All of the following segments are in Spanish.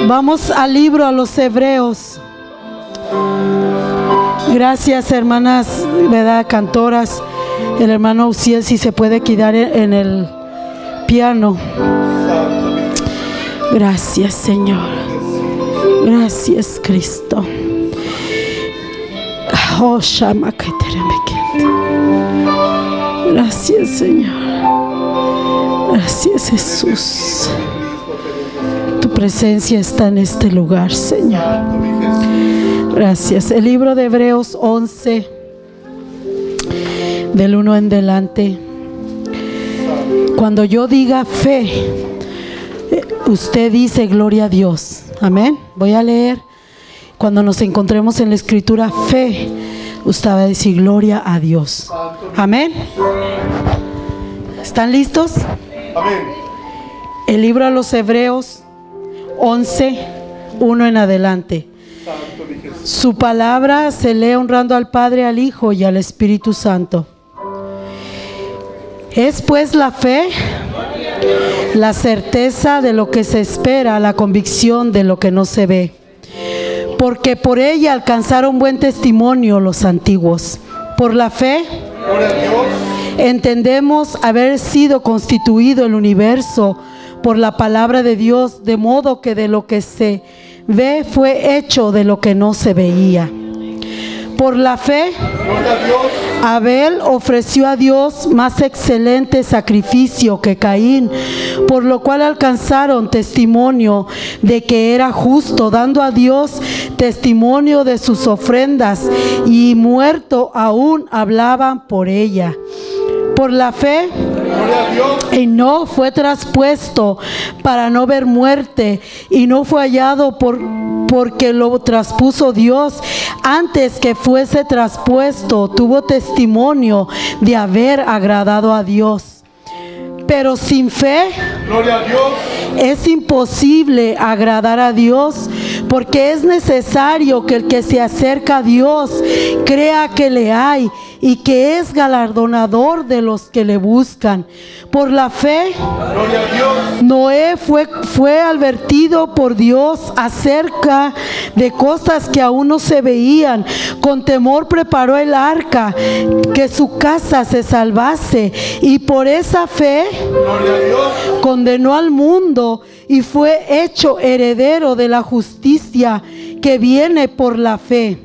Vamos al libro a los Hebreos. Gracias, hermanas, ¿verdad? Cantoras. El hermano Uciel, si se puede quedar en el piano. Gracias, Señor. Gracias, Cristo. Oh, Shama que gracias, Señor. Gracias, Jesús. Tu presencia está en este lugar, Señor. Gracias. El libro de Hebreos 11, del 1 en adelante. Cuando yo diga fe, usted dice gloria a Dios. Amén. Voy a leer. Cuando nos encontremos en la escritura fe, usted va a decir gloria a Dios. Amén. ¿Están listos? Amén. El libro a los Hebreos 11, 1 en adelante. Su palabra se lee honrando al Padre, al Hijo y al Espíritu Santo. Es pues la fe, la certeza de lo que se espera, la convicción de lo que no se ve. Porque por ella alcanzaron buen testimonio los antiguos. Por la fe entendemos haber sido constituido el universo por la palabra de Dios, de modo que de lo que se ve fue hecho de lo que no se veía. Por la fe, Abel ofreció a Dios más excelente sacrificio que Caín, por lo cual alcanzaron testimonio de que era justo, dando a Dios testimonio de sus ofrendas, y muerto aún hablaban por ella. Por la fe, Enoc fue traspuesto para no ver muerte, y no fue hallado porque lo traspuso Dios. Antes que fuese traspuesto, tuvo testimonio de haber agradado a Dios. Pero sin fe, gloria a Dios, es imposible agradar a Dios, porque es necesario que el que se acerca a Dios crea que le hay y que es galardonador de los que le buscan. Por la fe, gloria a Dios, Noé fue advertido por Dios acerca de cosas que aún no se veían. Con temor preparó el arca, que su casa se salvase, y por esa fe gloria a Dios, condenó al mundo y fue hecho heredero de la justicia que viene por la fe.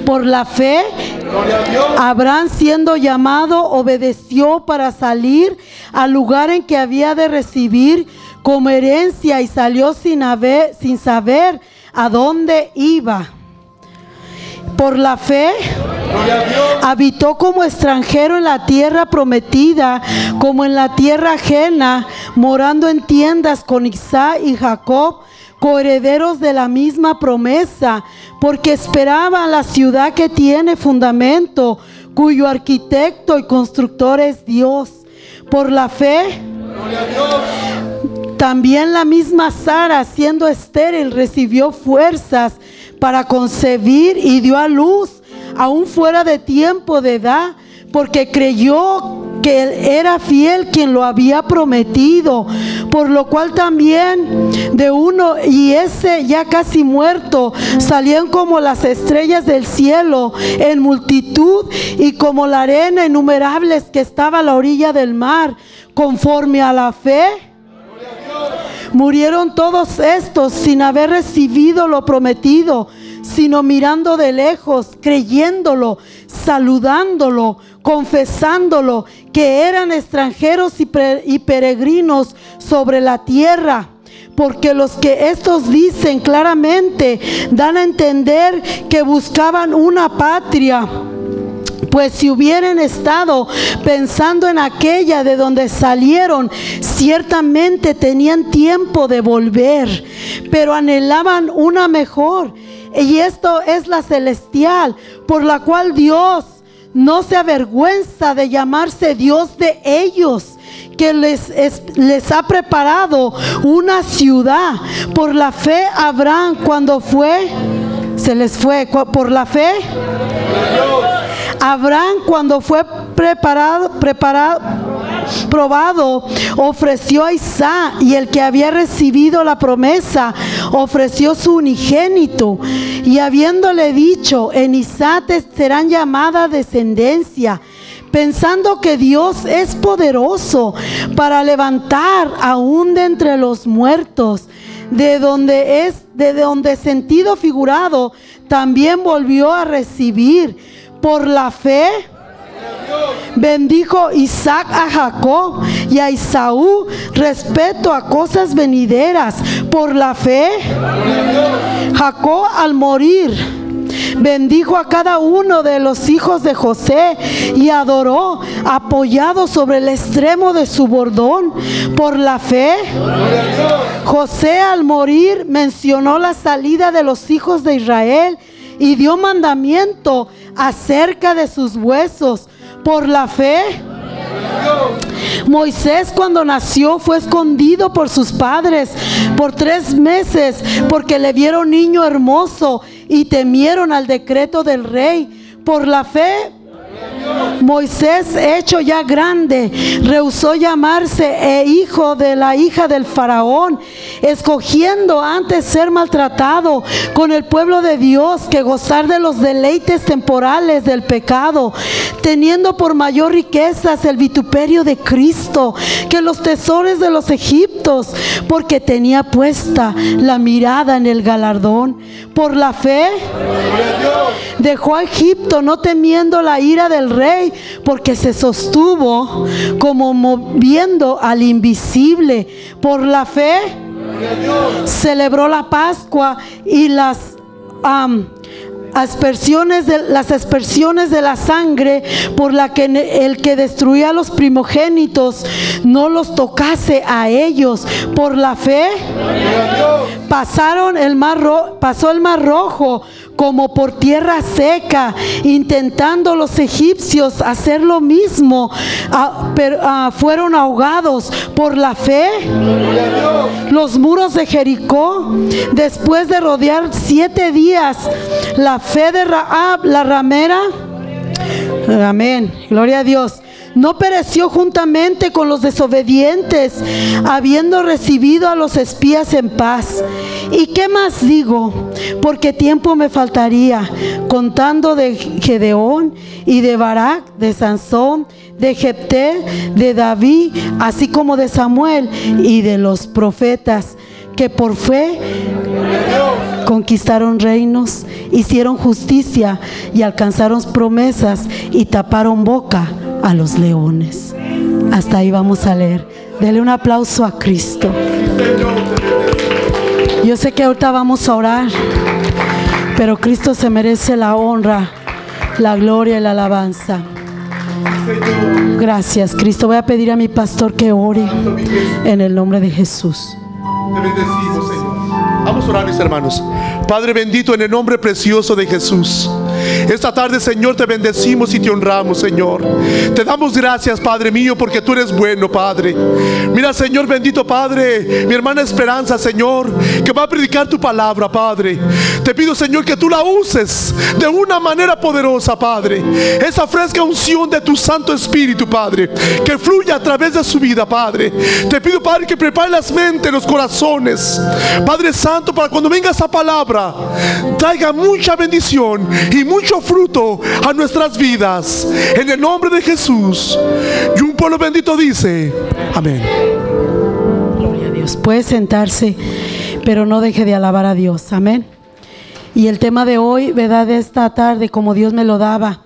Por la fe, Abraham, siendo llamado, obedeció para salir al lugar en que había de recibir como herencia, y salió sin saber a dónde iba. Por la fe, habitó como extranjero en la tierra prometida, como en la tierra ajena, morando en tiendas con Isaac y Jacob, coherederos de la misma promesa, porque esperaba la ciudad que tiene fundamento, cuyo arquitecto y constructor es Dios. Por la fe, también la misma Sara, siendo estéril, recibió fuerzas para concebir y dio a luz, aún fuera de tiempo de edad, porque creyó que él era fiel quien lo había prometido. Por lo cual también de uno, y ese ya casi muerto, salían como las estrellas del cielo en multitud, y como la arena innumerables que estaba a la orilla del mar. Conforme a la fe, murieron todos estos sin haber recibido lo prometido, sino mirando de lejos, creyéndolo, saludándolo, confesándolo, que eran extranjeros y peregrinos sobre la tierra. Porque los que estos dicen claramente dan a entender que buscaban una patria. Pues si hubieran estado pensando en aquella de donde salieron, ciertamente tenían tiempo de volver, pero anhelaban una mejor, y esto es la celestial, por la cual Dios no se avergüenza de llamarse Dios de ellos, que les ha preparado una ciudad. Por la fe Abraham, cuando se les fue, por la fe Abraham, cuando fue preparado probado ofreció a Isaac, y el que había recibido la promesa ofreció su unigénito. Y habiéndole dicho: en Isaac te serán llamada descendencia, pensando que Dios es poderoso para levantar aún de entre los muertos, de donde sentido figurado también volvió a recibir. Por la fe bendijo Isaac a Jacob y a Esaú respecto a cosas venideras. Por la fe Jacob, al morir, bendijo a cada uno de los hijos de José y adoró apoyado sobre el extremo de su bordón. Por la fe José, al morir, mencionó la salida de los hijos de Israel y dio mandamiento acerca de sus huesos. Por la fe Moisés, cuando nació, fue escondido por sus padres por 3 meses, porque le vieron niño hermoso y temieron al decreto del rey. Por la fe Moisés, hecho ya grande, rehusó llamarse hijo de la hija del faraón, escogiendo antes ser maltratado con el pueblo de Dios que gozar de los deleites temporales del pecado, teniendo por mayor riquezas el vituperio de Cristo que los tesoros de los egipcios, porque tenía puesta la mirada en el galardón. Por la fe dejó a Egipto, no temiendo la ira del rey, porque se sostuvo como moviendo al invisible. Por la fe celebró la Pascua y las aspersiones de la sangre, por la que el que destruía a los primogénitos no los tocase a ellos. Por la fe pasó el Mar Rojo como por tierra seca, intentando los egipcios hacer lo mismo, pero fueron ahogados. Por la fe los muros de Jericó, después de rodear 7 días, la fe de Rahab, la ramera, amén, gloria a Dios, no pereció juntamente con los desobedientes, habiendo recibido a los espías en paz. ¿Y qué más digo? Porque tiempo me faltaría, contando de Gedeón y de Barak, de Sansón, de Jefté, de David, así como de Samuel y de los profetas, que por fe conquistaron reinos, hicieron justicia y alcanzaron promesas, y taparon boca a los leones. Hasta ahí vamos a leer. Dele un aplauso a Cristo. Yo sé que ahorita vamos a orar, pero Cristo se merece la honra, la gloria y la alabanza. Gracias, Cristo. Voy a pedir a mi pastor que ore en el nombre de Jesús. Te bendecimos, Señor. Vamos a orar, mis hermanos. Padre bendito, en el nombre precioso de Jesús, esta tarde, Señor, te bendecimos y te honramos, Señor. Te damos gracias, Padre mío, porque tú eres bueno, Padre. Mira, Señor bendito, Padre, mi hermana Esperanza, Señor, que va a predicar tu palabra, Padre. Te pido, Señor, que tú la uses de una manera poderosa, Padre. Esa fresca unción de tu Santo Espíritu, Padre, que fluya a través de su vida, Padre. Te pido, Padre, que prepare las mentes, los corazones, Padre Santo, para cuando venga esa palabra, traiga mucha bendición y mucho fruto a nuestras vidas, en el nombre de Jesús. Y un pueblo bendito dice amén. Gloria a Dios. Puede sentarse, pero no deje de alabar a Dios. Amén. Y el tema de hoy, ¿verdad?, de esta tarde, como Dios me lo daba: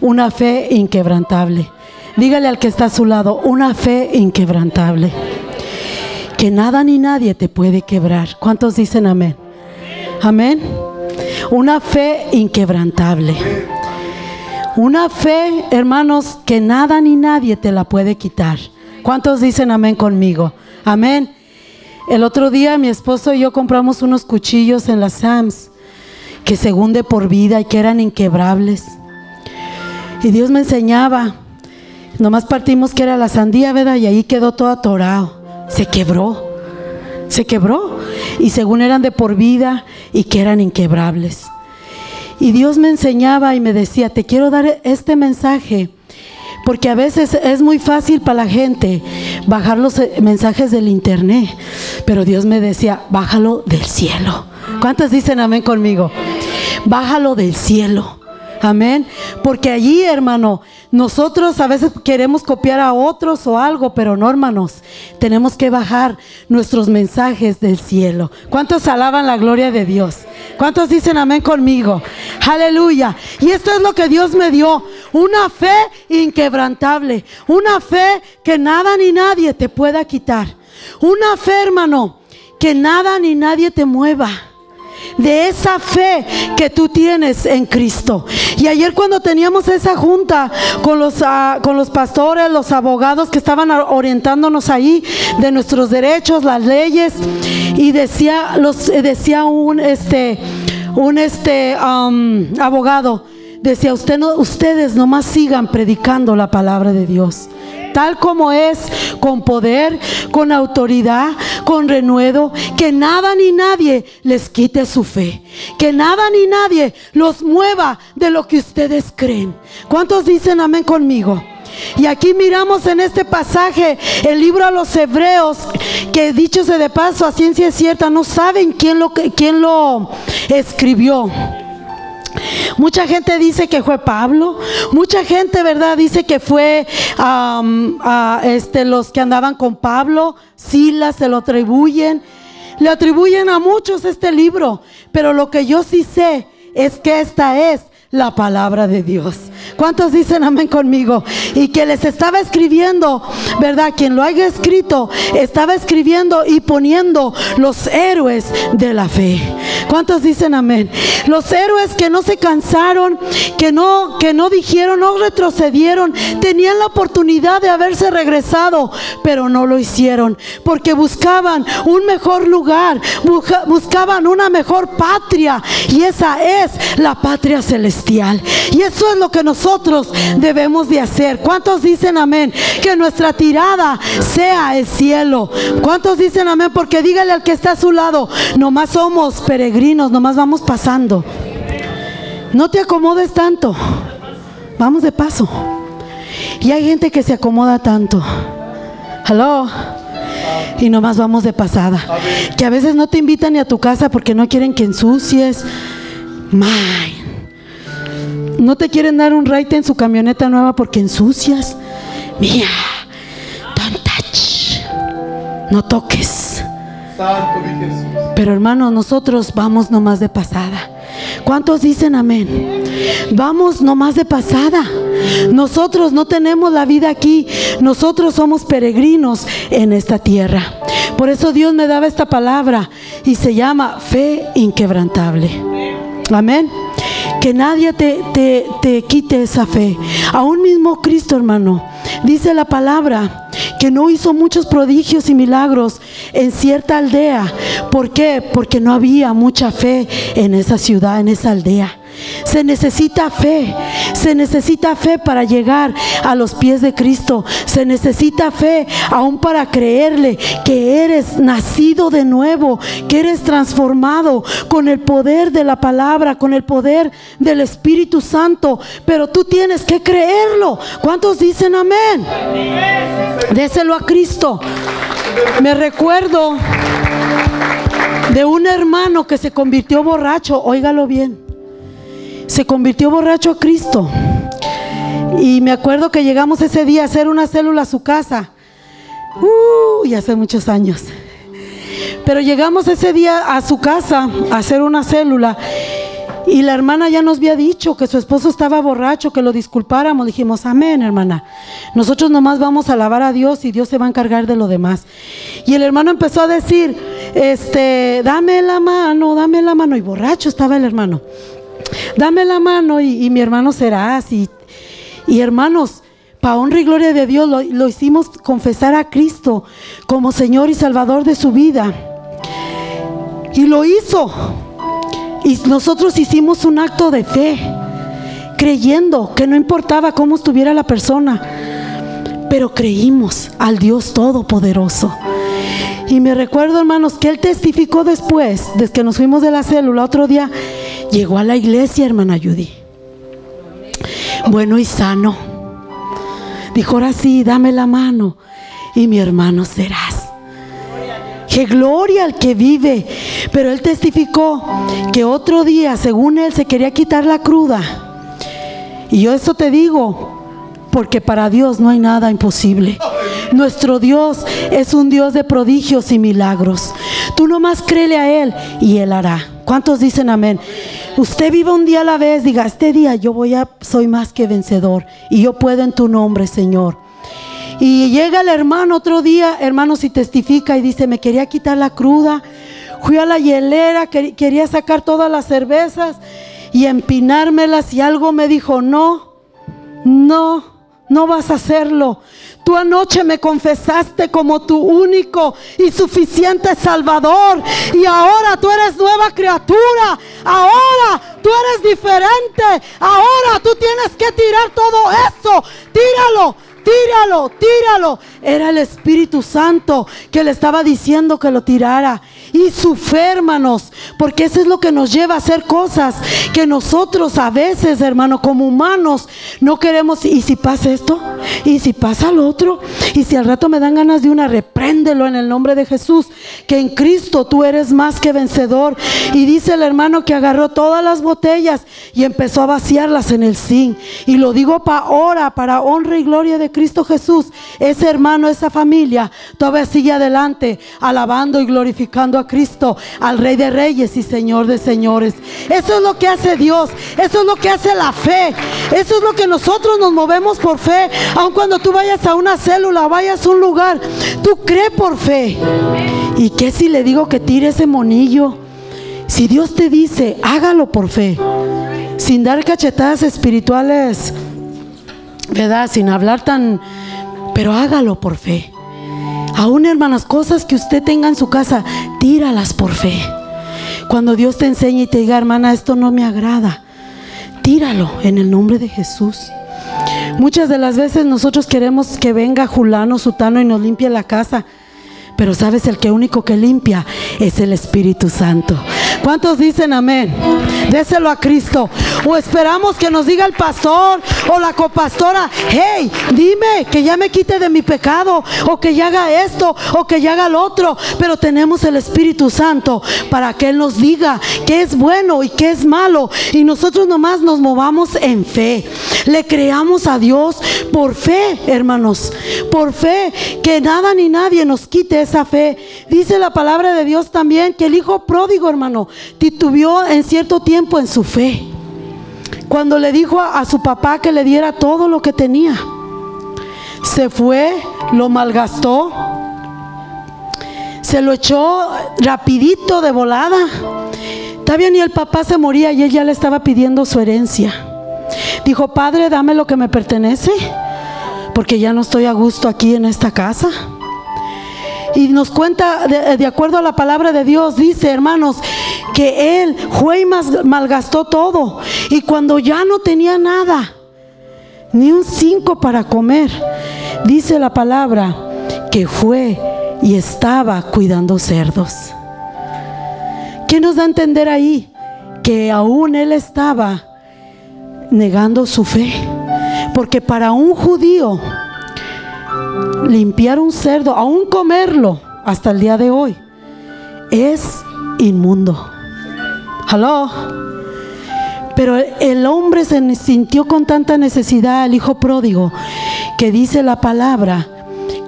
una fe inquebrantable. Dígale al que está a su lado: una fe inquebrantable, que nada ni nadie te puede quebrar. ¿Cuántos dicen amén? Amén. Una fe inquebrantable. Una fe, hermanos, que nada ni nadie te la puede quitar. ¿Cuántos dicen amén conmigo? Amén. El otro día mi esposo y yo compramos unos cuchillos en las Sam's, que según de por vida y que eran inquebrables. Y Dios me enseñaba. Nomás partimos que era la sandía, ¿verdad? Y ahí quedó todo atorado. Se quebró. Se quebró. Y según eran de por vida y que eran inquebrables. Y Dios me enseñaba y me decía: te quiero dar este mensaje Porque a veces es muy fácil para la gente bajar los mensajes del internet, pero Dios me decía, bájalo del cielo. ¿Cuántos dicen amén conmigo? Bájalo del cielo. Amén. Porque allí, hermano, nosotros a veces queremos copiar a otros o algo, pero no, hermanos. Tenemos que bajar nuestros mensajes del cielo. ¿Cuántos alaban la gloria de Dios? ¿Cuántos dicen amén conmigo? Aleluya. Y esto es lo que Dios me dio. Una fe inquebrantable. Una fe que nada ni nadie te pueda quitar. Una fe, hermano, que nada ni nadie te mueva de esa fe que tú tienes en Cristo. Y ayer cuando teníamos esa junta con los pastores, los abogados que estaban orientándonos ahí de nuestros derechos, las leyes, y decía un abogado, decía, ustedes nomás sigan predicando la palabra de Dios tal como es, con poder, con autoridad, con renuevo, que nada ni nadie les quite su fe, que nada ni nadie los mueva de lo que ustedes creen. ¿Cuántos dicen amén conmigo? Y aquí miramos en este pasaje el libro a los Hebreos, que dicho sea de paso, a ciencia cierta no saben quién lo escribió. Mucha gente dice que fue Pablo, mucha gente, ¿verdad?, dice que fue los que andaban con Pablo, Silas, se lo atribuyen. Le atribuyen a muchos este libro, pero lo que yo sí sé es que esta es la palabra de Dios. ¿Cuántos dicen amén conmigo? Y que les estaba escribiendo, ¿verdad? Quien lo haya escrito, estaba escribiendo y poniendo los héroes de la fe. ¿Cuántos dicen amén? Los héroes que no se cansaron, que no dijeron, no retrocedieron, tenían la oportunidad de haberse regresado, pero no lo hicieron, porque buscaban un mejor lugar, buscaban una mejor patria, y esa es la patria celestial. Y eso es lo que nosotros debemos de hacer. ¿Cuántos dicen amén? Que nuestra tirada sea el cielo. ¿Cuántos dicen amén? Porque dígale al que está a su lado, nomás somos peregrinos, nomás vamos pasando. No te acomodes tanto, vamos de paso. Y hay gente que se acomoda tanto. Hello. Y nomás vamos de pasada. Que a veces no te invitan ni a tu casa porque no quieren que ensucies. No te quieren dar un ride en su camioneta nueva porque ensucias. Mía, don't touch, no toques. Pero hermanos, nosotros vamos nomás de pasada. ¿Cuántos dicen amén? Vamos nomás de pasada. Nosotros no tenemos la vida aquí. Nosotros somos peregrinos en esta tierra. Por eso Dios me daba esta palabra y se llama fe inquebrantable. Amén. Que nadie te quite esa fe. Aún mismo Cristo, hermano, dice la palabra que no hizo muchos prodigios y milagros en cierta aldea. ¿Por qué? Porque no había mucha fe en esa ciudad, en esa aldea. Se necesita fe para llegar a los pies de Cristo. Se necesita fe aún para creerle que eres nacido de nuevo, que eres transformado con el poder de la palabra, con el poder del Espíritu Santo. Pero tú tienes que creerlo. ¿Cuántos dicen amén? Déselo a Cristo. Me recuerdo de un hermano que se convirtió borracho. Óigalo bien. Se convirtió borracho a Cristo. Y me acuerdo que llegamos ese día a hacer una célula a su casa. Y hace muchos años. Pero llegamos ese día a su casa a hacer una célula. Y la hermana ya nos había dicho que su esposo estaba borracho, que lo disculpáramos. Dijimos, amén, hermana. Nosotros nomás vamos a alabar a Dios y Dios se va a encargar de lo demás. Y el hermano empezó a decir, dame la mano. Y borracho estaba el hermano. Dame la mano y mi hermano será así. Y hermanos, para honra y gloria de Dios, lo hicimos confesar a Cristo como Señor y Salvador de su vida. Y lo hizo. Y nosotros hicimos un acto de fe, creyendo que no importaba cómo estuviera la persona, pero creímos al Dios Todopoderoso. Y me recuerdo, hermanos, que él testificó después, desde que nos fuimos de la célula, otro día llegó a la iglesia, hermana Judy, bueno y sano. Dijo, ahora sí, dame la mano y mi hermano serás. ¡Qué gloria al que vive! Pero él testificó que otro día, según él, se quería quitar la cruda. Y yo eso te digo, porque para Dios no hay nada imposible. Nuestro Dios es un Dios de prodigios y milagros. Tú nomás créele a Él y Él hará. ¿Cuántos dicen amén? Usted vive un día a la vez. Diga, este día soy más que vencedor y yo puedo en tu nombre, Señor. Y llega el hermano otro día, hermanos, y testifica y dice, me quería quitar la cruda. Fui a la hielera, quería sacar todas las cervezas y empinármelas, y algo me dijo, no vas a hacerlo. Tú anoche me confesaste como tu único y suficiente Salvador, y ahora tú eres nueva criatura. Ahora tú eres diferente. Ahora tú tienes que tirar todo eso. Tíralo. Era el Espíritu Santo que le estaba diciendo que lo tirara. Y su fe, hermanos, porque eso es lo que nos lleva a hacer cosas que nosotros a veces, hermano, como humanos no queremos. ¿Y si pasa esto? ¿Y si pasa lo otro? ¿Y si al rato me dan ganas de una? Repréndelo en el nombre de Jesús, que en Cristo tú eres más que vencedor. Y dice el hermano que agarró todas las botellas y empezó a vaciarlas en el zinc. Y lo digo para honra y gloria de Cristo Jesús. Ese hermano, esa familia todavía sigue adelante, alabando y glorificando a Cristo, al Rey de Reyes y Señor de Señores. Eso es lo que hace Dios. Eso es lo que hace la fe. Eso es lo que nosotros nos movemos por fe. Aun cuando tú vayas a una célula, vayas a un lugar, tú crees por fe. ¿Y qué si le digo que tire ese monillo? Si Dios te dice, hágalo por fe, sin dar cachetadas espirituales, ¿verdad? Sin hablar pero hágalo por fe. Aún, hermanas, cosas que usted tenga en su casa, tíralas por fe. Cuando Dios te enseñe y te diga, hermana, esto no me agrada, tíralo en el nombre de Jesús. Muchas de las veces nosotros queremos que venga fulano, sutano y nos limpie la casa, pero sabes, el único que limpia es el Espíritu Santo. ¿Cuántos dicen amén? Déselo a Cristo. O esperamos que nos diga el pastor o la copastora, hey, dime que ya me quite de mi pecado, o que ya haga esto, o que ya haga lo otro. Pero tenemos el Espíritu Santo para que Él nos diga qué es bueno y qué es malo, y nosotros nomás nos movamos en fe. Le creamos a Dios por fe, hermanos, por fe, que nada ni nadie nos quite esa fe. Dice la palabra de Dios también que el hijo pródigo, hermano, titubeó en cierto tiempo en su fe, cuando le dijo a su papá que le diera todo lo que tenía. Se fue, lo malgastó, se lo echó rapidito de volada. Todavía ni el papá se moría y él ya le estaba pidiendo su herencia. Dijo, Padre, dame lo que me pertenece, porque ya no estoy a gusto aquí en esta casa. Y nos cuenta, de acuerdo a la palabra de Dios, dice, hermanos, que él fue y malgastó todo. Y cuando ya no tenía nada, ni un 5 para comer, dice la palabra que fue y estaba cuidando cerdos. ¿Qué nos da a entender ahí? Que aún él estaba negando su fe. Porque para un judío, limpiar un cerdo, aún comerlo hasta el día de hoy, es inmundo. ¿Aló? Pero el hombre se sintió con tanta necesidad, el hijo pródigo, que dice la palabra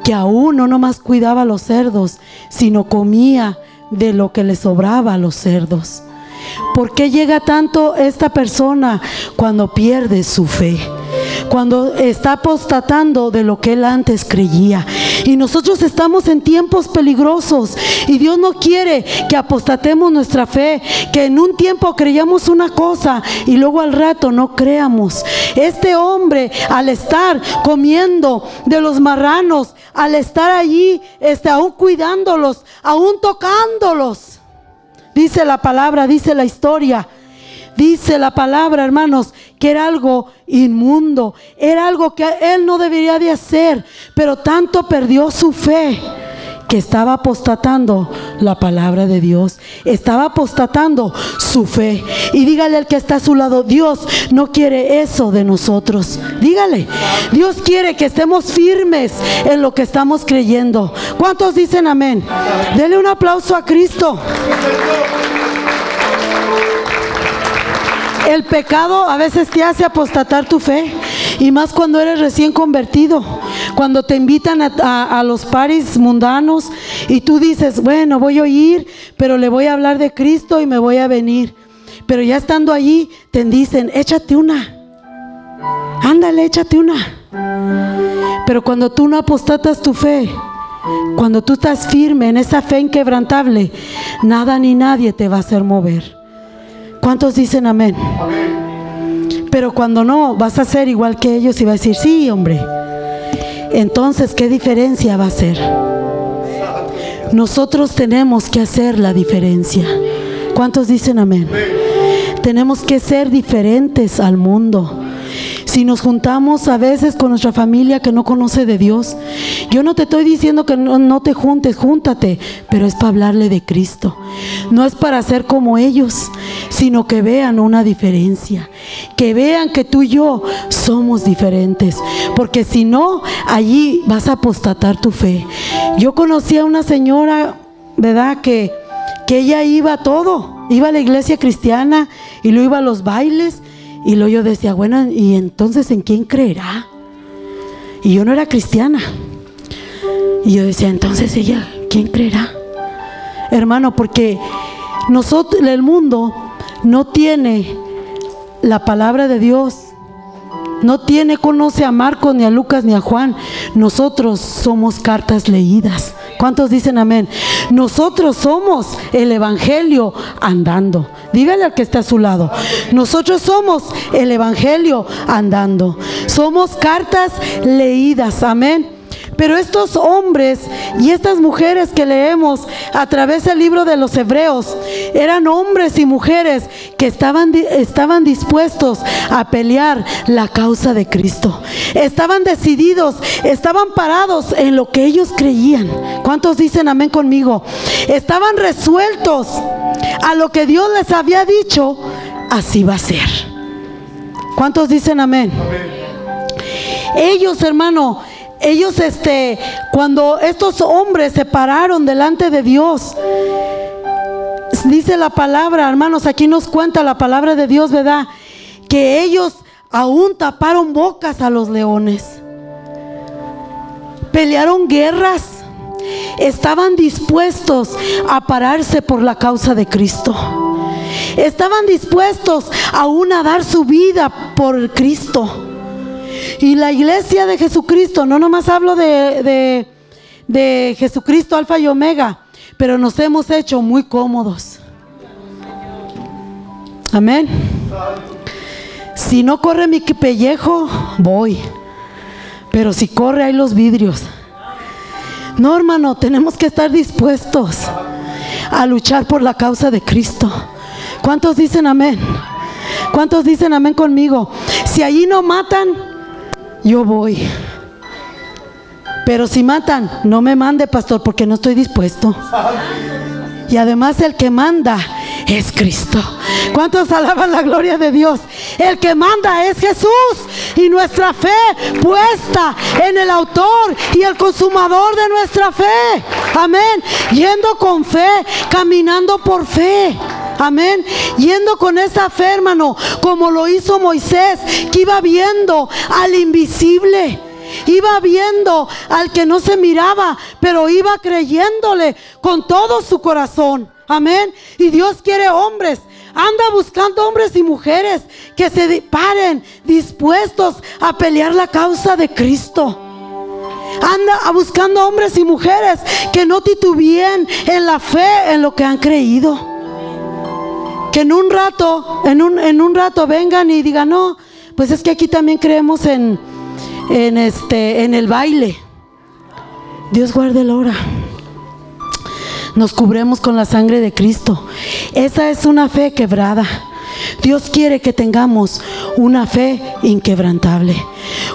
que aún no nomás cuidaba a los cerdos, sino comía de lo que le sobraba a los cerdos. ¿Por qué llega tanto esta persona? Cuando pierde su fe, cuando está apostatando de lo que él antes creía. Y nosotros estamos en tiempos peligrosos, y Dios no quiere que apostatemos nuestra fe, que en un tiempo creíamos una cosa y luego al rato no creamos. Este hombre, al estar comiendo de los marranos, al estar allí, aún cuidándolos, aún tocándolos, dice la palabra, dice la historia, dice la palabra, hermanos, que era algo inmundo, era algo que él no debería de hacer, pero tanto perdió su fe que estaba apostatando la palabra de Dios, estaba apostatando su fe. Y dígale al que está a su lado, Dios no quiere eso de nosotros. Dígale, Dios quiere que estemos firmes en lo que estamos creyendo. ¿Cuántos dicen amén? Dele un aplauso a Cristo. El pecado a veces te hace apostatar tu fe, y más cuando eres recién convertido, cuando te invitan a los paris mundanos y tú dices, bueno, voy a ir, pero le voy a hablar de Cristo y me voy a venir. Pero ya estando allí te dicen, échate una, ándale, échate una. Pero cuando tú no apostatas tu fe, cuando tú estás firme en esa fe inquebrantable, nada ni nadie te va a hacer mover. ¿Cuántos dicen amén? Amén. Pero cuando no, vas a ser igual que ellos y vas a decir, sí, hombre. Entonces, ¿qué diferencia va a ser? Nosotros tenemos que hacer la diferencia. ¿Cuántos dicen amén? Tenemos que ser diferentes al mundo. Si nos juntamos a veces con nuestra familia que no conoce de Dios, yo no te estoy diciendo que no te juntes, júntate, pero es para hablarle de Cristo. No es para ser como ellos, sino que vean una diferencia, que vean que tú y yo somos diferentes, porque si no, allí vas a apostatar tu fe. Yo conocí a una señora, ¿verdad?, que ella iba a todo, iba a la iglesia cristiana y luego iba a los bailes. Y luego yo decía, bueno, ¿y entonces en quién creerá? Y yo no era cristiana. Y yo decía, entonces ella, ¿quién creerá? Hermano, porque nosotros, el mundo no tiene la palabra de Dios, no conoce a Marcos, ni a Lucas, ni a Juan. Nosotros somos cartas leídas. ¿Cuántos dicen amén? Nosotros somos el evangelio andando. Dígale al que está a su lado, nosotros somos el evangelio andando. Somos cartas leídas, amén. Pero estos hombres y estas mujeres que leemos a través del libro de los Hebreos eran hombres y mujeres que estaban dispuestos a pelear la causa de Cristo. Estaban decididos, estaban parados en lo que ellos creían. ¿Cuántos dicen amén conmigo? Estaban resueltos a lo que Dios les había dicho, así va a ser. ¿Cuántos dicen amén? Ellos, hermano, cuando estos hombres se pararon delante de Dios, dice la palabra, hermanos, aquí nos cuenta la palabra de Dios, ¿verdad?, que ellos aún taparon bocas a los leones, pelearon guerras, estaban dispuestos a pararse por la causa de Cristo, estaban dispuestos aún a dar su vida por Cristo. Y la iglesia de Jesucristo, no nomás hablo de Jesucristo Alfa y Omega, pero nos hemos hecho muy cómodos. Amén. Si no corre mi pellejo, voy. Pero si corre, hay los vidrios. No, hermano, tenemos que estar dispuestos a luchar por la causa de Cristo. ¿Cuántos dicen amén? ¿Cuántos dicen amén conmigo? Si allí no matan, yo voy. Pero si matan, no me mande, pastor, porque no estoy dispuesto. Y además el que manda es Cristo. ¿Cuántos alaban la gloria de Dios? El que manda es Jesús, y nuestra fe puesta en el autor y el consumador de nuestra fe. Amén. Yendo con fe, caminando por fe. Amén. Yendo con esa fe, hermano, como lo hizo Moisés, que iba viendo al invisible, iba viendo al que no se miraba, pero iba creyéndole con todo su corazón. Amén. Y Dios quiere hombres, anda buscando hombres y mujeres que se paren dispuestos a pelear la causa de Cristo. Anda buscando hombres y mujeres que no titubeen en la fe, en lo que han creído. Que en un rato vengan y digan, no, pues es que aquí también creemos en el baile. Dios guarde la hora. Nos cubremos con la sangre de Cristo. Esa es una fe quebrada. Dios quiere que tengamos una fe inquebrantable,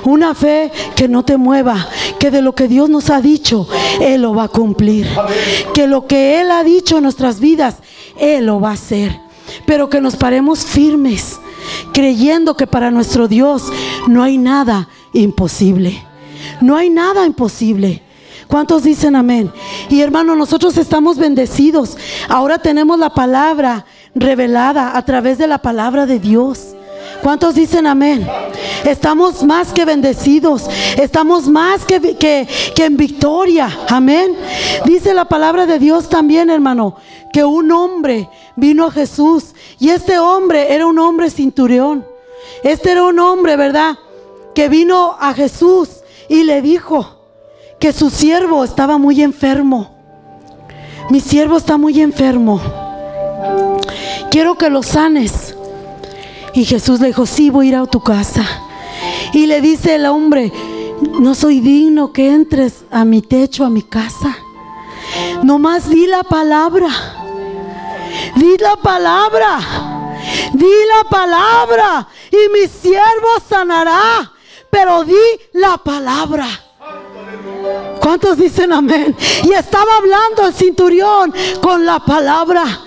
una fe que no te mueva, que de lo que Dios nos ha dicho, Él lo va a cumplir. Que lo que Él ha dicho en nuestras vidas, Él lo va a hacer. Pero que nos paremos firmes, creyendo que para nuestro Dios no hay nada imposible. No hay nada imposible. ¿Cuántos dicen amén? Y hermano, nosotros estamos bendecidos. Ahora tenemos la palabra revelada a través de la palabra de Dios. ¿Cuántos dicen amén? Estamos más que bendecidos. Estamos más que en victoria. Amén. Dice la palabra de Dios también, hermano, que un hombre vino a Jesús. Y este hombre era un hombre centurión. Este era un hombre, ¿verdad?, que vino a Jesús y le dijo que su siervo estaba muy enfermo. Mi siervo está muy enfermo. Quiero que lo sanes. Y Jesús le dijo, sí, voy a ir a tu casa. Y le dice el hombre, no soy digno que entres a mi techo, a mi casa. Nomás di la palabra. Di la palabra. Di la palabra. Y mi siervo sanará. Pero di la palabra. ¿Cuántos dicen amén? Y estaba hablando el centurión con la palabra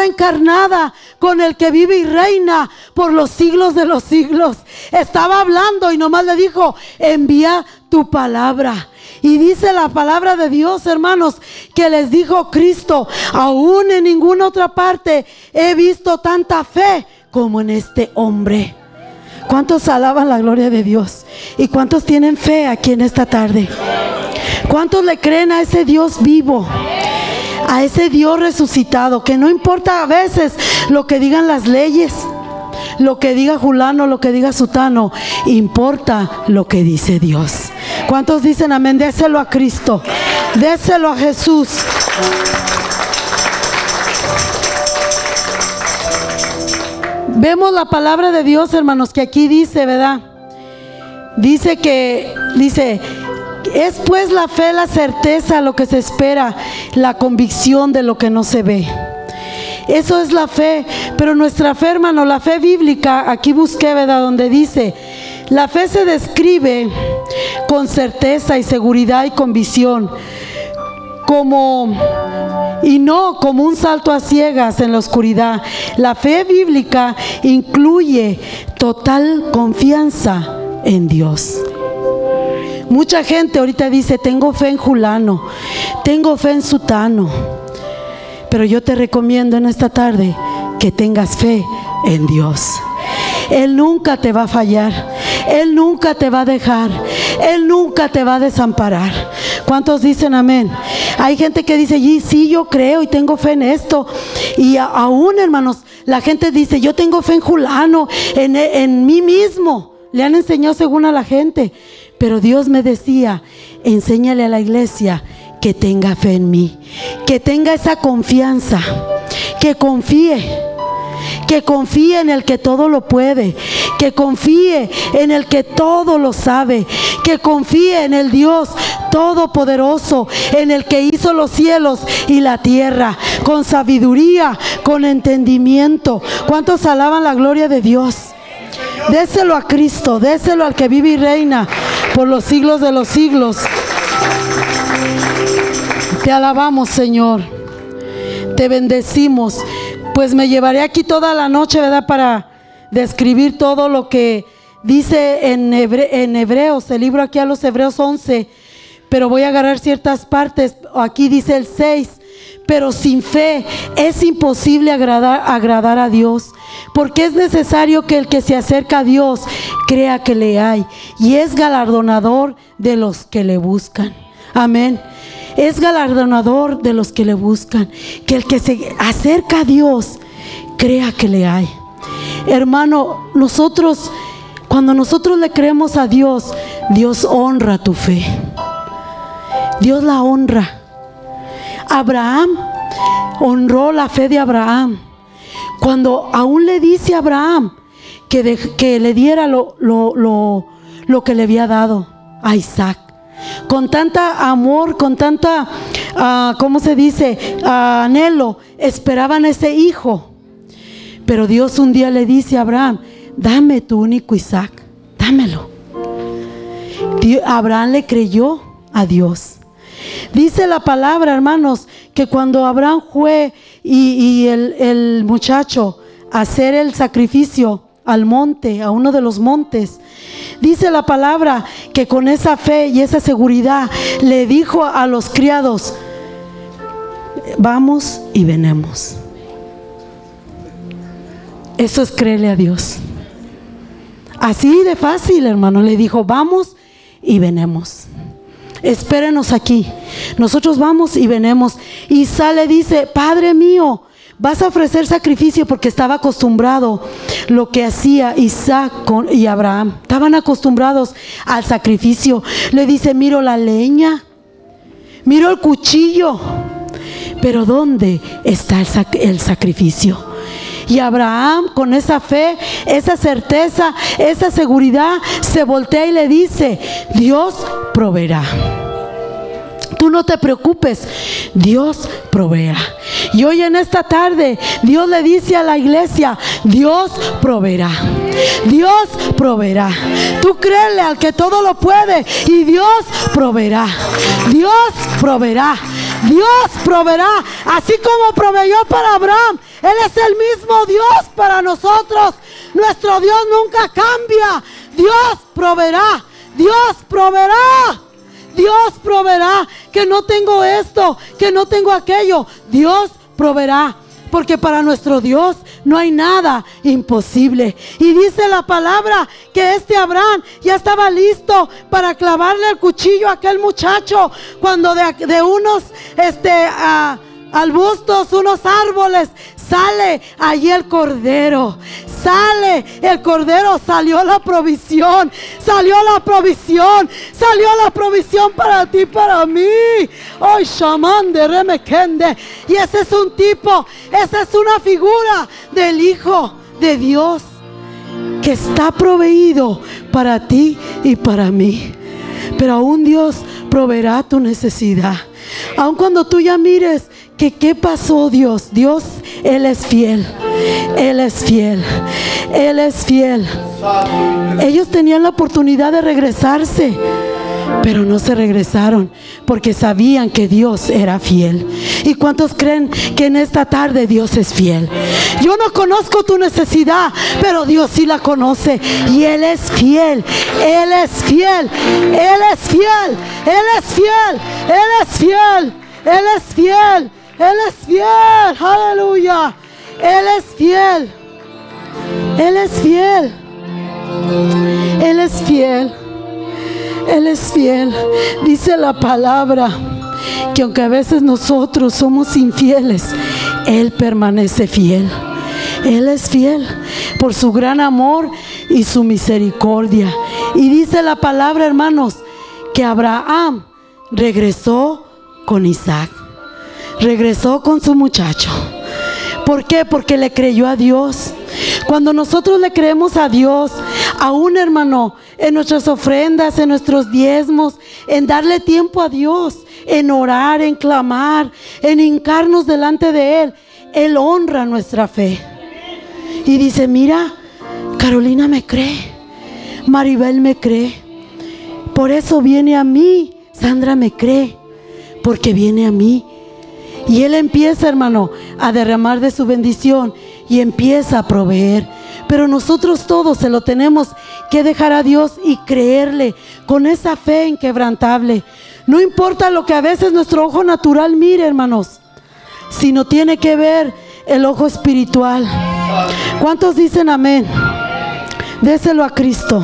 encarnada, con el que vive y reina por los siglos de los siglos. Estaba hablando y nomás le dijo, envía tu palabra. Y dice la palabra de Dios, hermanos, que les dijo Cristo, aún en ninguna otra parte he visto tanta fe como en este hombre. ¿Cuántos alaban la gloria de Dios? ¿Y cuántos tienen fe aquí en esta tarde? ¿Cuántos le creen a ese Dios vivo? A ese Dios resucitado, que no importa a veces lo que digan las leyes, lo que diga fulano, lo que diga sutano, importa lo que dice Dios. ¿Cuántos dicen amén? Déselo a Cristo, déselo a Jesús. Vemos la palabra de Dios, hermanos, que aquí dice, ¿verdad? Dice, es pues la fe, la certeza, lo que se espera, la convicción de lo que no se ve. Eso es la fe. Pero nuestra fe, hermano, la fe bíblica, aquí busqué, ¿verdad?, donde dice, la fe se describe con certeza y seguridad y convicción, y no como un salto a ciegas en la oscuridad. La fe bíblica incluye total confianza en Dios. Mucha gente ahorita dice, tengo fe en fulano, tengo fe en sutano. Pero yo te recomiendo en esta tarde que tengas fe en Dios. Él nunca te va a fallar. Él nunca te va a dejar. Él nunca te va a desamparar. ¿Cuántos dicen amén? Hay gente que dice, sí, yo creo y tengo fe en esto. Y aún, hermanos, la gente dice, yo tengo fe en fulano, en mí mismo. Le han enseñado según a la gente. Pero Dios me decía, enséñale a la iglesia que tenga fe en mí, que tenga esa confianza, que confíe en el que todo lo puede, que confíe en el que todo lo sabe, que confíe en el Dios todopoderoso, en el que hizo los cielos y la tierra, con sabiduría, con entendimiento. ¿Cuántos alaban la gloria de Dios? Déselo a Cristo, déselo al que vive y reina por los siglos de los siglos. Te alabamos, Señor. Te bendecimos. Pues me llevaré aquí toda la noche, ¿verdad?, para describir todo lo que dice en Hebreos, el libro aquí a los Hebreos 11. Pero voy a agarrar ciertas partes. Aquí dice el 6. Pero sin fe es imposible agradar a Dios, porque es necesario que el que se acerca a Dios crea que le hay y es galardonador de los que le buscan. Amén. Es galardonador de los que le buscan. Que el que se acerca a Dios crea que le hay. Hermano, cuando nosotros le creemos a Dios, Dios honra tu fe. Dios la honra. Abraham honró la fe de Abraham. Cuando aún le dice a Abraham que le diera lo que le había dado a Isaac. Con tanta amor, con tanta, anhelo, esperaban ese hijo. Pero Dios un día le dice a Abraham, dame tu único Isaac, dámelo. Abraham le creyó a Dios. Dice la palabra, hermanos, que cuando Abraham fue y el muchacho a hacer el sacrificio al monte, a uno de los montes, dice la palabra que con esa fe y esa seguridad le dijo a los criados: vamos y venemos. Eso es creerle a Dios. Así de fácil, hermano. Le dijo: vamos y venemos. Espérenos aquí. Nosotros vamos y venemos. Y sale, dice: Padre mío, vas a ofrecer sacrificio, porque estaba acostumbrado lo que hacía Isaac y Abraham. Estaban acostumbrados al sacrificio. Le dice: miro la leña, miro el cuchillo, pero ¿dónde está el sacrificio? Y Abraham, con esa fe, esa certeza, esa seguridad, se voltea y le dice: Dios proveerá. Tú no te preocupes, Dios proveerá. Y hoy en esta tarde Dios le dice a la iglesia: Dios proveerá. Dios proveerá. Tú créele al que todo lo puede, y Dios proveerá. Dios proveerá. Dios proveerá. Así como proveyó para Abraham, Él es el mismo Dios para nosotros. Nuestro Dios nunca cambia. Dios proveerá. Dios proveerá. Dios proveerá. Que no tengo esto, que no tengo aquello. Dios proveerá. Porque para nuestro Dios no hay nada imposible. Y dice la palabra que Abraham ya estaba listo para clavarle el cuchillo a aquel muchacho, cuando de unos arbustos, unos árboles, sale allí el cordero. Sale el cordero, salió la provisión. Salió la provisión. Salió la provisión para ti, para mí. Hoy Shaman de Remekende. Y ese es un tipo, esa es una figura del Hijo de Dios, que está proveído para ti y para mí. Pero aún Dios proveerá tu necesidad. Aun cuando tú ya mires que qué pasó, Dios, Él es fiel. Él es fiel. Él es fiel. Ellos tenían la oportunidad de regresarse, pero no se regresaron, porque sabían que Dios era fiel. ¿Y cuántos creen que en esta tarde Dios es fiel? Yo no conozco tu necesidad, pero Dios sí la conoce, y Él es fiel. Él es fiel. Él es fiel. Él es fiel. Él es fiel. Él es fiel. Él es fiel. Aleluya. Él es fiel. Él es fiel. Él es fiel. Él es fiel. Dice la palabra que aunque a veces nosotros somos infieles, Él permanece fiel. Él es fiel por su gran amor y su misericordia. Y dice la palabra, hermanos, que Abraham regresó con Isaac. Regresó con su muchacho. ¿Por qué? Porque le creyó a Dios. Cuando nosotros le creemos a Dios, aún, hermano, en nuestras ofrendas, en nuestros diezmos, en darle tiempo a Dios, en orar, en clamar, en hincarnos delante de Él, Él honra nuestra fe. Y dice: mira, Carolina me cree, Maribel me cree, por eso viene a mí. Sandra me cree, porque viene a mí. Y Él empieza, hermano, a derramar de su bendición y empieza a proveer. Pero nosotros todos se lo tenemos que dejar a Dios y creerle con esa fe inquebrantable. No importa lo que a veces nuestro ojo natural mire, hermanos, sino tiene que ver el ojo espiritual. ¿Cuántos dicen amén? Déselo a Cristo.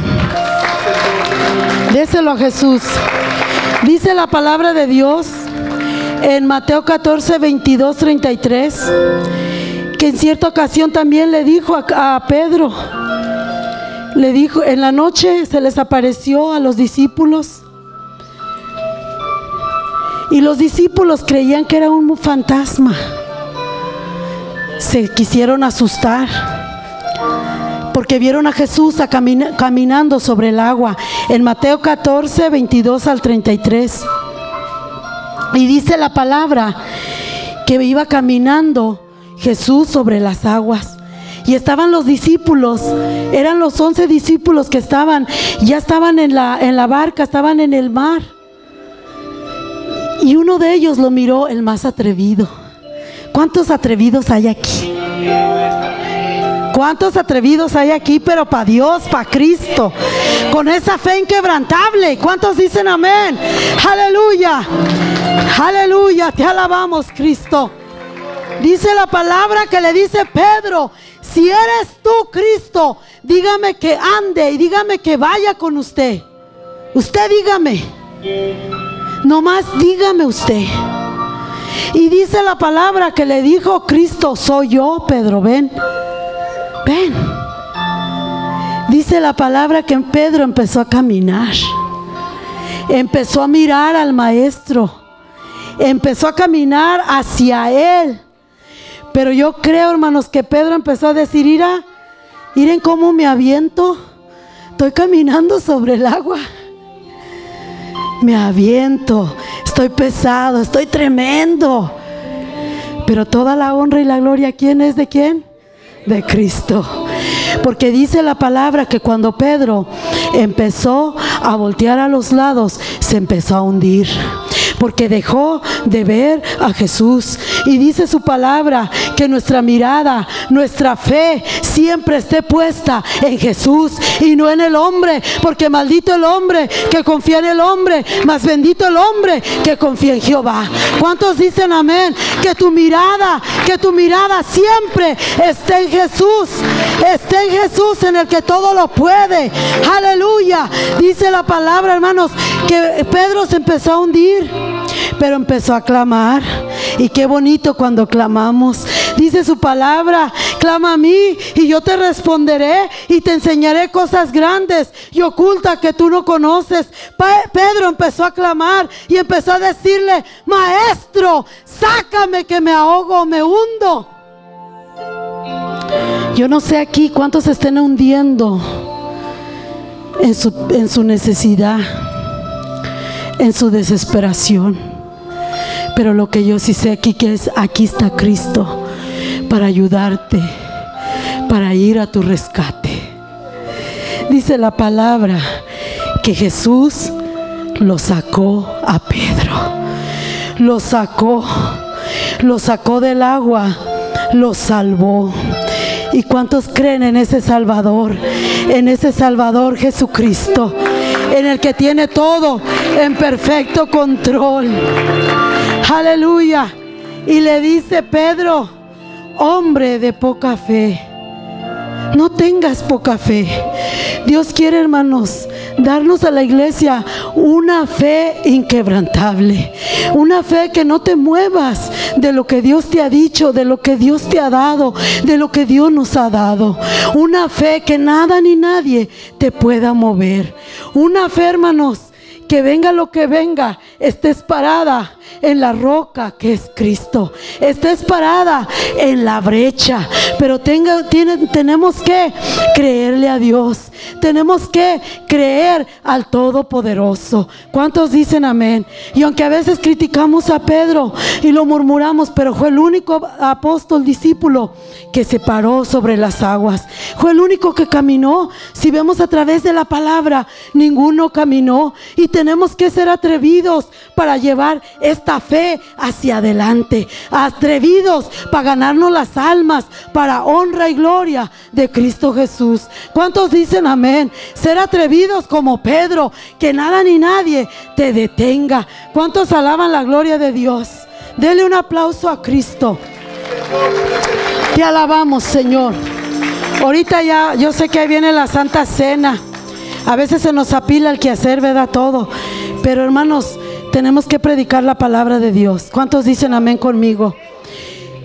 Déselo a Jesús. Dice la palabra de Dios en Mateo 14, 22, 33, que en cierta ocasión también le dijo a Pedro, le dijo, en la noche se les apareció a los discípulos, y los discípulos creían que era un fantasma. Se quisieron asustar porque vieron a Jesús caminando sobre el agua, en Mateo 14, 22 al 33. Y dice la palabra que iba caminando Jesús sobre las aguas. y estaban los discípulos, eran los 11 discípulos que ya estaban en la barca, estaban en el mar. Y uno de ellos lo miró, el más atrevido. ¿Cuántos atrevidos hay aquí? ¿Cuántos atrevidos hay aquí? Pero para Dios, para Cristo, con esa fe inquebrantable. ¿Cuántos dicen amén? Aleluya, aleluya, te alabamos, Cristo. Dice la palabra que le dice Pedro: si eres tú, Cristo, dígame que ande y dígame que vaya con usted. Usted dígame, nomás dígame usted. Y dice la palabra que le dijo Cristo: soy yo, Pedro, ven, ven. Dice la palabra que Pedro empezó a caminar, empezó a mirar al maestro, empezó a caminar hacia él. Pero yo creo, hermanos, que Pedro empezó a decir: miren cómo me aviento, estoy caminando sobre el agua, me aviento, estoy pesado, estoy tremendo. Pero toda la honra y la gloria, ¿quién es? ¿De quién? De Cristo. Porque dice la palabra que cuando Pedro empezó a voltear a los lados, se empezó a hundir, porque dejó de ver a Jesús. Y dice su palabra que nuestra mirada, nuestra fe siempre esté puesta en Jesús y no en el hombre, porque maldito el hombre que confía en el hombre, mas bendito el hombre que confía en Jehová. ¿Cuántos dicen amén? Que tu mirada siempre esté en Jesús, esté en Jesús, en el que todo lo puede. Aleluya. Dice la palabra, hermanos, que Pedro se empezó a hundir, pero empezó a clamar. Y qué bonito cuando clamamos. Dice su palabra: clama a mí y yo te responderé y te enseñaré cosas grandes y ocultas que tú no conoces. Pedro empezó a clamar y empezó a decirle: maestro, sácame que me ahogo, me hundo. Yo no sé aquí cuántos se estén hundiendo en su necesidad, en su desesperación. Pero lo que yo sí sé aquí, que es: aquí está Cristo para ayudarte, para ir a tu rescate. Dice la palabra que Jesús lo sacó a Pedro, lo sacó del agua, lo salvó. ¿Y cuántos creen en ese Salvador? En ese Salvador Jesucristo, en el que tiene todo en perfecto control. Aleluya. Y le dice Pedro: hombre de poca fe, no tengas poca fe. Dios quiere, hermanos, darnos a la iglesia una fe inquebrantable, una fe que no te muevas de lo que Dios te ha dicho, de lo que Dios te ha dado, de lo que Dios nos ha dado. Una fe que nada ni nadie te pueda mover. Una fe, hermanos, que venga lo que venga, estés parada en la roca que es Cristo, estés parada en la brecha. Pero tenemos que creerle a Dios, tenemos que creer al Todopoderoso. ¿Cuántos dicen amén? Y aunque a veces criticamos a Pedro y lo murmuramos, pero fue el único apóstol, discípulo, que se paró sobre las aguas, fue el único que caminó. Si vemos a través de la palabra, ninguno caminó. Y tenemos que ser atrevidos para llevar esta fe hacia adelante, atrevidos para ganarnos las almas, para honra y gloria de Cristo Jesús. ¿Cuántos dicen amén? Ser atrevidos como Pedro, que nada ni nadie te detenga. ¿Cuántos alaban la gloria de Dios? Dele un aplauso a Cristo. Te alabamos, Señor. Ahorita ya, yo sé que ahí viene la Santa Cena. A veces se nos apila el quehacer, ¿verdad? Todo. Pero hermanos, tenemos que predicar la palabra de Dios. ¿Cuántos dicen amén conmigo?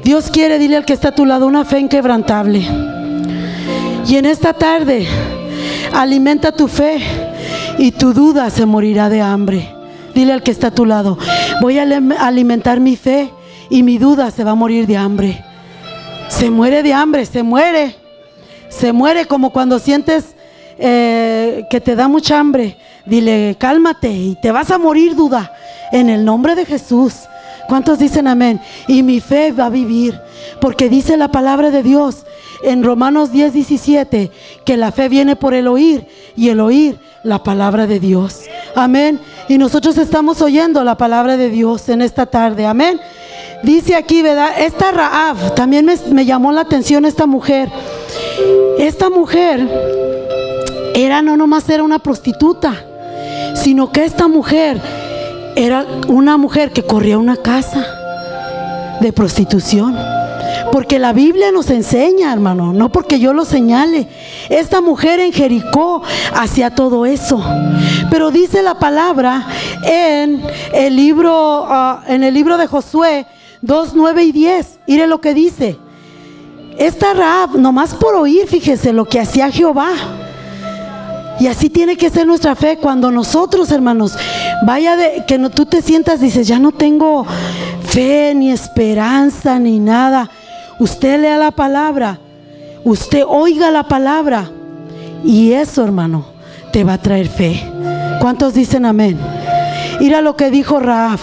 Dios quiere, dile al que está a tu lado, una fe inquebrantable. Y en esta tarde, alimenta tu fe y tu duda se morirá de hambre. Dile al que está a tu lado: voy a alimentar mi fe y mi duda se va a morir de hambre. Se muere de hambre, se muere. Se muere como cuando sientes que te da mucha hambre. Dile: cálmate y te vas a morir, duda, en el nombre de Jesús. ¿Cuántos dicen amén? Y mi fe va a vivir, porque dice la palabra de Dios en Romanos 10:17, que la fe viene por el oír y el oír la palabra de Dios. Amén. Y nosotros estamos oyendo la palabra de Dios en esta tarde. Amén. Dice aquí, ¿verdad? Esta Rahab, también me llamó la atención esta mujer. Esta mujer no nomás era una prostituta, sino que esta mujer era una mujer que corría una casa de prostitución. Porque la Biblia nos enseña, hermano, no porque yo lo señale. Esta mujer en Jericó hacía todo eso. Pero dice la palabra en el libro de Josué 2, 9 y 10. Mire lo que dice. Esta Rahab, nomás por oír, fíjese lo que hacía Jehová. Y así tiene que ser nuestra fe. Cuando nosotros, hermanos, tú te sientas, dices, ya no tengo fe, ni esperanza, ni nada. Usted lea la palabra, usted oiga la palabra, y eso, hermano, te va a traer fe. ¿Cuántos dicen amén? Mira lo que dijo Rahab.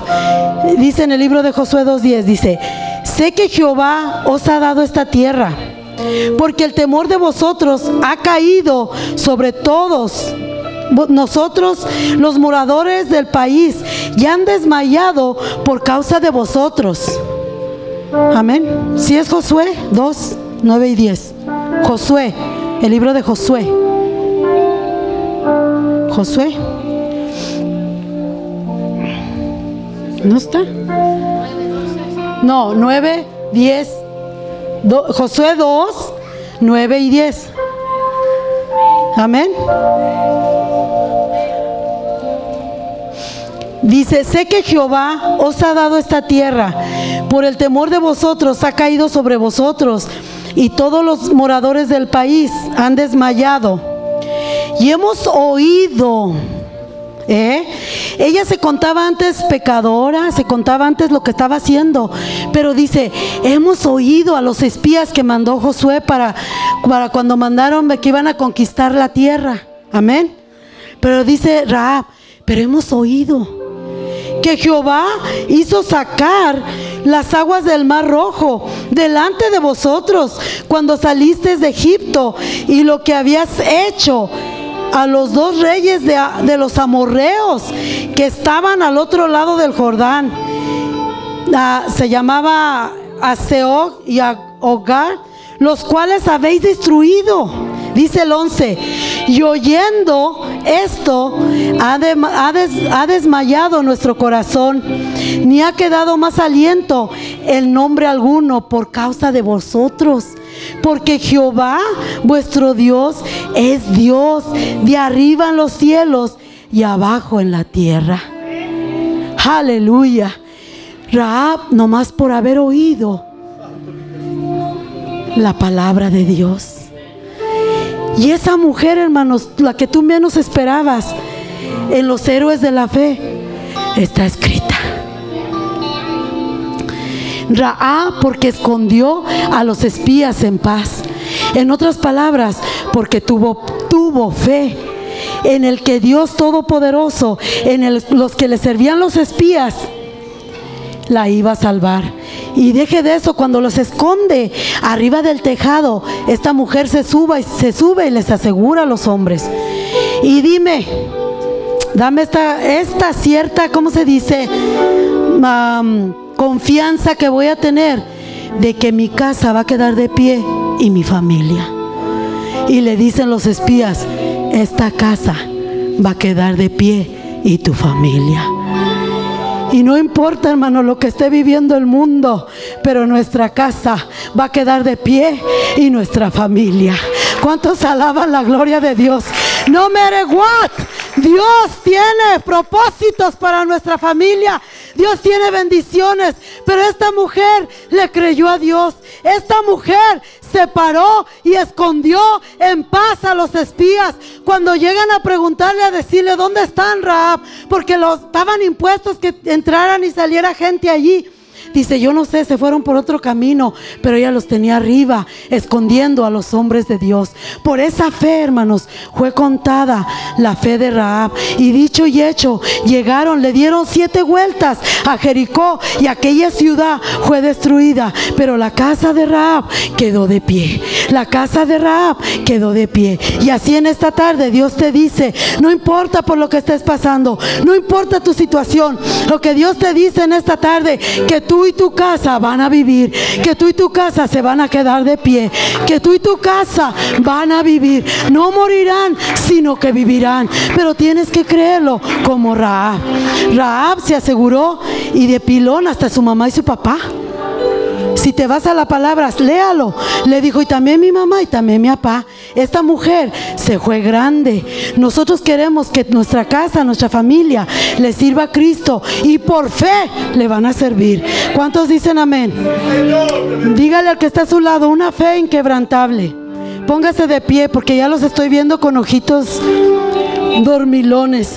Dice en el libro de Josué 2:10, dice: sé que Jehová os ha dado esta tierra, porque el temor de vosotros ha caído sobre todos nosotros, los moradores del país, y han desmayado por causa de vosotros. Amén. Si es Josué 2, 9 y 10. Josué, el libro de Josué. Josué. ¿No está? No, 9, 10. Josué 2, 9 y 10. Amén. Dice: sé que Jehová os ha dado esta tierra, por el temor de vosotros ha caído sobre vosotros, y todos los moradores del país han desmayado. Y hemos oído. Ella se contaba antes pecadora, se contaba antes lo que estaba haciendo, pero dice: hemos oído a los espías que mandó Josué para cuando mandaron que iban a conquistar la tierra. Amén. Pero dice Rahab: pero hemos oído que Jehová hizo sacar las aguas del Mar Rojo delante de vosotros cuando salisteis de Egipto, y lo que habías hecho a los dos reyes de los amorreos que estaban al otro lado del Jordán. Se llamaba a Sehón y a Ogar, los cuales habéis destruido. Dice el 11: y oyendo esto ha desmayado nuestro corazón, ni ha quedado más aliento en nombre alguno por causa de vosotros, porque Jehová vuestro Dios es Dios de arriba en los cielos y abajo en la tierra. Aleluya. Rahab, nomás por haber oído la palabra de Dios. Y esa mujer, hermanos, la que tú menos esperabas, en los héroes de la fe, está escrita. Rahab, porque escondió a los espías en paz. En otras palabras, porque tuvo fe en el que Dios Todopoderoso, los que le servían los espías, la iba a salvar. Y deje de eso, cuando los esconde arriba del tejado, esta mujer se sube y les asegura a los hombres: y dame esta cierta, ¿cómo se dice? Confianza que voy a tener de que mi casa va a quedar de pie y mi familia. Y le dicen los espías: esta casa va a quedar de pie y tu familia. Y no importa, hermano, lo que esté viviendo el mundo, pero nuestra casa va a quedar de pie y nuestra familia. ¿Cuántos alaban la gloria de Dios? No matter what, Dios tiene propósitos para nuestra familia. Dios tiene bendiciones, pero esta mujer le creyó a Dios. Esta mujer se paró y escondió en paz a los espías. Cuando llegan a preguntarle, a decirle: ¿dónde están, Rahab? Porque estaban impuestos que entraran y saliera gente allí. Dice, yo no sé, se fueron por otro camino, pero ella los tenía arriba, escondiendo a los hombres de Dios. Por esa fe, hermanos, fue contada la fe de Rahab. Y dicho y hecho, llegaron, le dieron 7 vueltas a Jericó y aquella ciudad fue destruida, pero la casa de Rahab quedó de pie. La casa de Rahab quedó de pie. Y así en esta tarde Dios te dice, no importa por lo que estés pasando, no importa tu situación, lo que Dios te dice en esta tarde, que tú y tu casa van a vivir, que tú y tu casa se van a quedar de pie, que tú y tu casa van a vivir, no morirán, sino que vivirán. Pero tienes que creerlo como Rahab. Rahab se aseguró y depiló hasta su mamá y su papá. Si te vas a la palabra, léalo. Le dijo, y también mi mamá y también mi papá. Esta mujer se fue grande. Nosotros queremos que nuestra casa, nuestra familia le sirva a Cristo, y por fe le van a servir. ¿Cuántos dicen amén? Dígale al que está a su lado, una fe inquebrantable. Póngase de pie, porque ya los estoy viendo con ojitos dormilones.